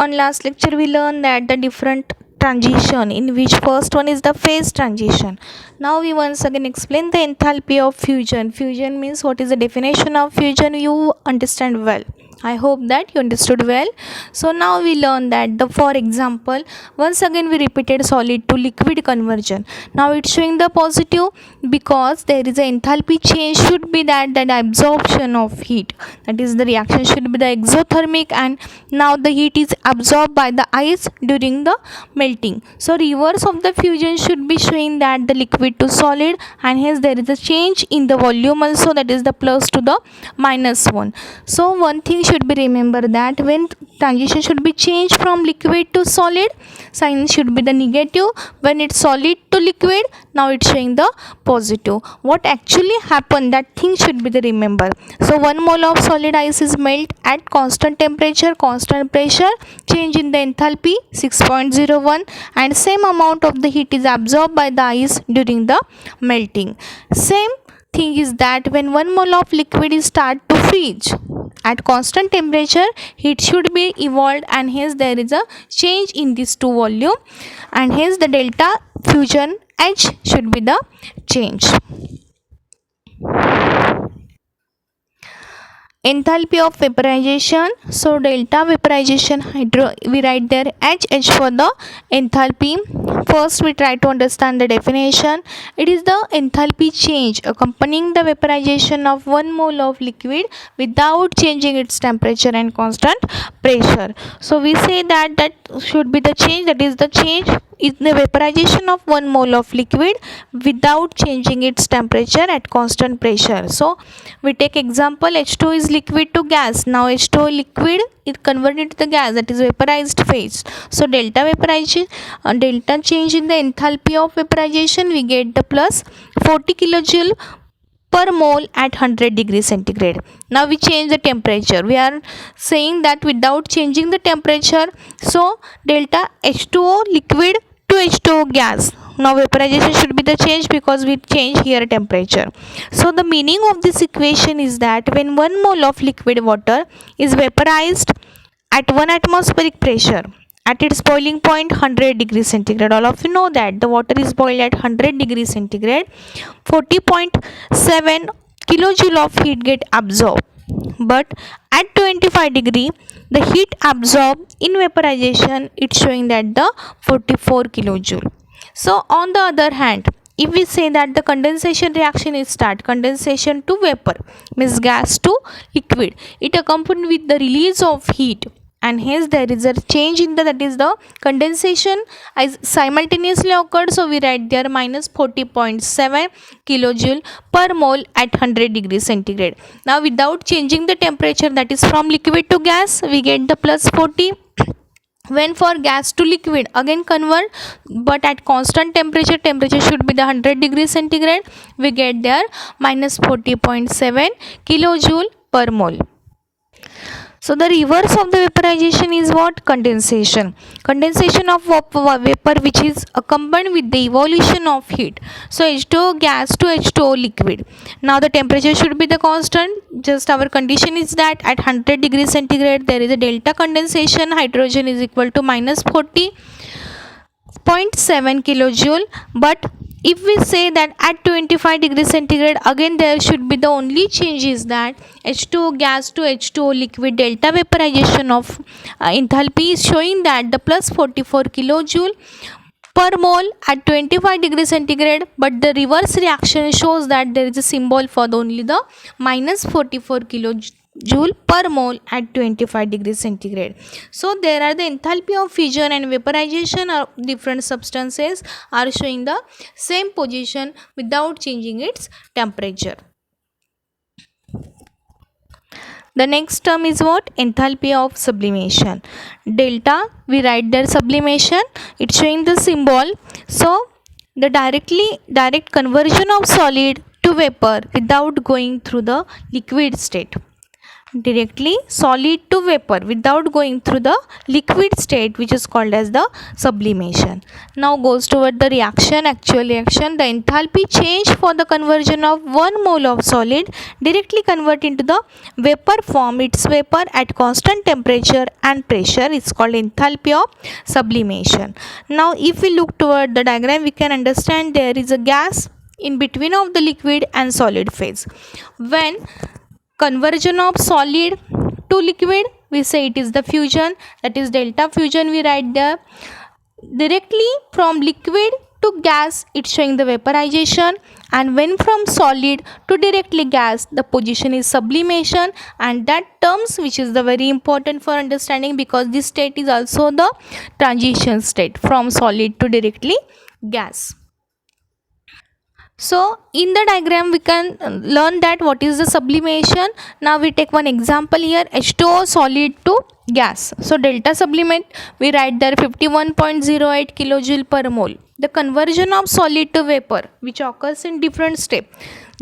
On last lecture we learned that the different transition, in which first one is the phase transition. Now we once again explain the enthalpy of fusion. Fusion means, what is the definition of fusion? You understand well. I hope that you understood well. So now we learn that for example, once again we repeated solid to liquid conversion. Now it's showing the positive because there is an enthalpy change should be that absorption of heat, that is the reaction should be the exothermic, and now the heat is absorbed by the ice during the melting. So reverse of the fusion should be showing that the liquid to solid, and hence there is a change in the volume also, that is the plus to the minus one. So one thing should be remember that when transition should be changed from liquid to solid, sign should be the negative. When it's solid to liquid, now it's showing the positive. What actually happened, that thing should be the remember. So 1 mole of solid ice is melt at constant temperature, constant pressure, change in the enthalpy 6.01, and same amount of the heat is absorbed by the ice during the melting. Same thing is that when 1 mole of liquid is start to freeze at constant temperature, heat should be evolved, and hence there is a change in these two volume, and hence the delta fusion H should be the change. Enthalpy of vaporization. So delta vaporization we write there H for the enthalpy. First we try to understand the definition. It is the enthalpy change accompanying the vaporization of 1 mole of liquid without changing its temperature and constant pressure. So we say that should be the change, that is the change is the vaporization of 1 mole of liquid without changing its temperature at constant pressure. So we take example, H2 is liquid to gas. Now H2 liquid is converted to the gas, that is vaporized phase. So delta vaporization, delta change in the enthalpy of vaporization, we get the plus 40 kilojoule per mole at 100 degrees centigrade. Now we change the temperature. We are saying that without changing the temperature, so delta H2O liquid to H2O gas. Now vaporization should be the change because we change here temperature. So the meaning of this equation is that when 1 mole of liquid water is vaporized at 1 atmospheric pressure at its boiling point 100 degrees centigrade, all of you know that the water is boiled at 100 degrees centigrade, 40.7 kilojoule of heat get absorbed, but at 25 degree the heat absorbed in vaporization, it's showing that the 44 kilojoule. So on the other hand, if we say that the condensation reaction is start, condensation to vapor means gas to liquid, it accompanied with the release of heat, and hence there is a change in the, that is the condensation as simultaneously occurred. So we write there minus 40.7 kilojoule per mole at 100 degrees centigrade. Now without changing the temperature, that is from liquid to gas, we get the plus 40. When for gas to liquid again convert, but at constant temperature, temperature should be the 100 degrees centigrade, we get there minus 40.7 kilojoule per mole. So the reverse of the vaporization is what? Condensation. Condensation of vapor which is accompanied with the evolution of heat. So H2O gas to H2O liquid. Now the temperature should be the constant. Just our condition is that at 100 degrees centigrade there is a delta condensation. Hydrogen is equal to minus 40.7 kilojoule, but if we say that at 25 degrees centigrade, again there should be the only change is that H2O gas to H2O liquid delta vaporization of enthalpy is showing that the plus 44 kilojoule per mole at 25 degrees centigrade, but the reverse reaction shows that there is a symbol for only the minus 44 kilojoule per mole at 25 degrees centigrade. So there are the enthalpy of fusion and vaporization of different substances are showing the same position without changing its temperature. The next term is what? Enthalpy of sublimation. Delta, we write there sublimation, it's showing the symbol. So the direct conversion of solid to vapor without going through the liquid state. directly solid to vapor without going through the liquid state, which is called as the sublimation. Now goes toward the reaction, actual reaction. The enthalpy change for the conversion of 1 mole of solid directly convert into the vapor form its vapor at constant temperature and pressure is called enthalpy of sublimation. Now if we look toward the diagram, we can understand there is a gas in between of the liquid and solid phase. When conversion of solid to liquid, we say it is the fusion, that is delta fusion. We write there directly from liquid to gas, it's showing the vaporization, and when from solid to directly gas, the position is sublimation. And that terms which is the very important for understanding, because this state is also the transition state from solid to directly gas. So in the diagram we can learn that what is the sublimation. Now we take one example here, H2O solid to gas. So delta sublimate, we write there 51.08 kilojoule per mole. The conversion of solid to vapor which occurs in different step.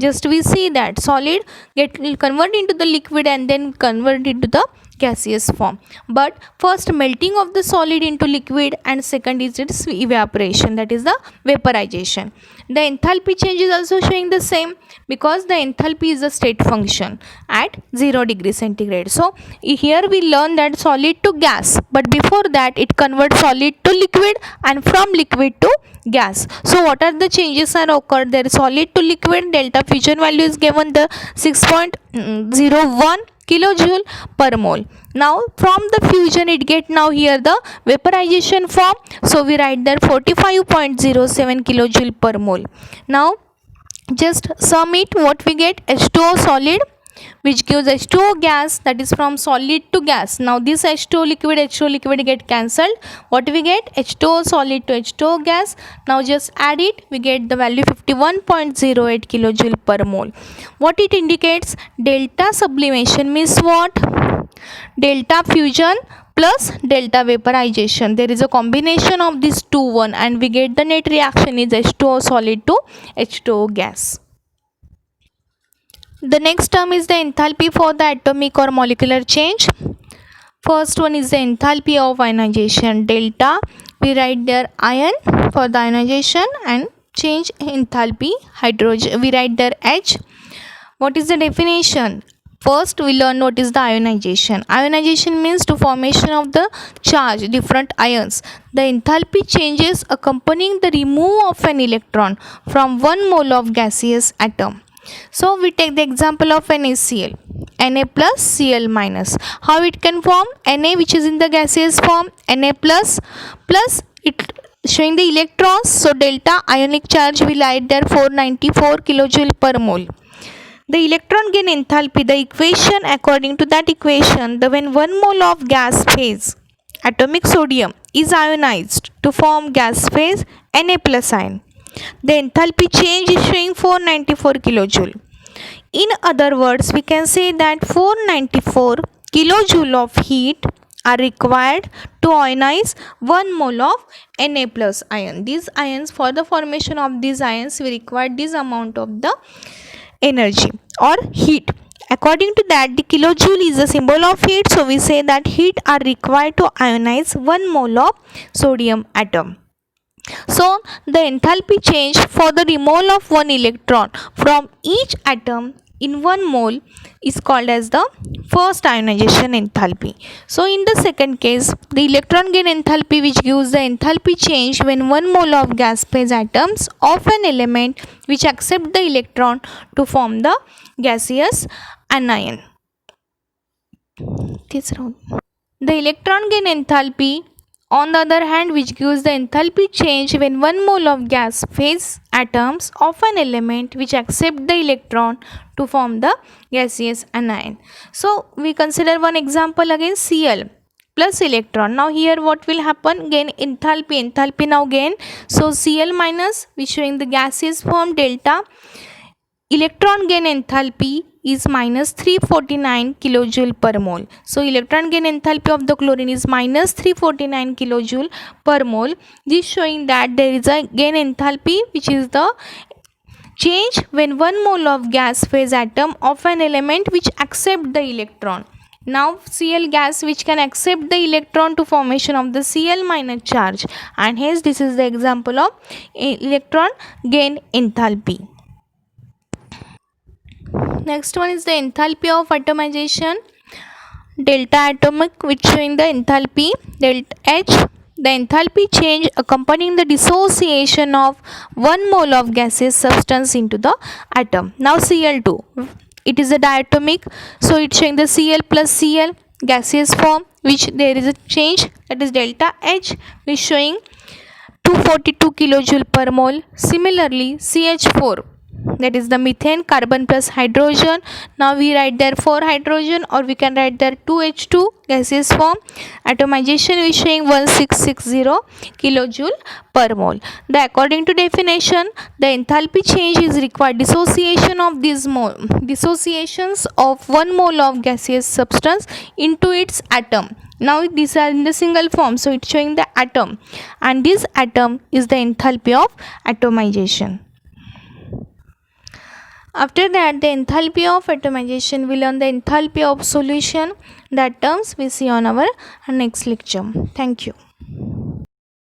Just we see that solid get convert into the liquid and then convert into the gaseous form. But first melting of the solid into liquid, and second is its evaporation, that is the vaporization. The enthalpy change is also showing the same, because the enthalpy is a state function at 0 degree centigrade. So here we learn that solid to gas, but before that it converts solid to liquid and from liquid to gas. So what are the changes are occurred there? Solid to liquid, delta fusion value is given the 6.01 kilojoule per mole. Now from the fusion it get now here the vaporization form, so we write there 45.07 kilojoule per mole. Now just sum it, what we get, H2O solid which gives H2O gas, that is from solid to gas. Now this H2O liquid get cancelled, what we get, H2O solid to H2O gas. Now just add it, we get the value 51.08 kilojoule per mole. What it indicates, delta sublimation means what, delta fusion plus delta vaporization. There is a combination of these two one, and we get the net reaction is H2O solid to H2O gas. The next term is the enthalpy for the atomic or molecular change. First one is the enthalpy of ionization, delta. We write there ion for the ionization, and change enthalpy, hydrogen, we write there H. What is the definition? First we learn what is the ionization. Ionization means to formation of the charge, different ions. The enthalpy changes accompanying the removal of an electron from 1 mole of gaseous atom. So we take the example of NaCl, Na plus Cl minus. How it can form? Na which is in the gaseous form, Na plus it showing the electrons, so delta ionic charge will write there 494 kilojoule per mole. The electron gain enthalpy, the equation, according to that equation, the when 1 mole of gas phase atomic sodium is ionized to form gas phase Na plus ion, the enthalpy change is showing 494 kilojoule. In other words, we can say that 494 kilojoule of heat are required to ionize 1 mole of Na plus ion. These ions, for the formation of these ions, we require this amount of the energy or heat. According to that, the kilojoule is a symbol of heat, so we say that heat are required to ionize 1 mole of sodium atom. So the enthalpy change for the removal of one electron from each atom in 1 mole is called as the first ionization enthalpy. So in the second case, the electron gain enthalpy which gives the enthalpy change when 1 mole of gas phase atoms of an element which accept the electron to form the gaseous anion. The electron gain enthalpy, on the other hand, which gives the enthalpy change when 1 mole of gas phase atoms of an element which accept the electron to form the gaseous anion. So we consider one example again, Cl plus electron. Now here what will happen, gain enthalpy now gain. So Cl minus, which showing the gaseous form, delta electron gain enthalpy is minus 349 kilojoule per mole. So electron gain enthalpy of the chlorine is minus 349 kilojoule per mole. This showing that there is a gain enthalpy which is the change when 1 mole of gas phase atom of an element which accept the electron. Now Cl gas which can accept the electron to formation of the Cl minus charge, and hence this is the example of electron gain enthalpy. Next one is the enthalpy of atomization. Delta atomic, which showing the enthalpy delta H, the enthalpy change accompanying the dissociation of 1 mole of gaseous substance into the atom. Now Cl2, it is a diatomic, so it's showing the Cl plus Cl gaseous form, which there is a change, that is delta H, which showing 242 kilojoule per mole. Similarly CH4, that is the methane, carbon plus hydrogen. Now we write there 4 hydrogen, or we can write there 2H2 gaseous form. Atomization is showing 1660 kilojoule per mole. The according to definition, the enthalpy change is required dissociation of dissociations of 1 mole of gaseous substance into its atom. Now these are in the single form, so it's showing the atom, and this atom is the enthalpy of atomization. After that, the enthalpy of atomization, we learn the enthalpy of solution. That terms we see on our next lecture. Thank you.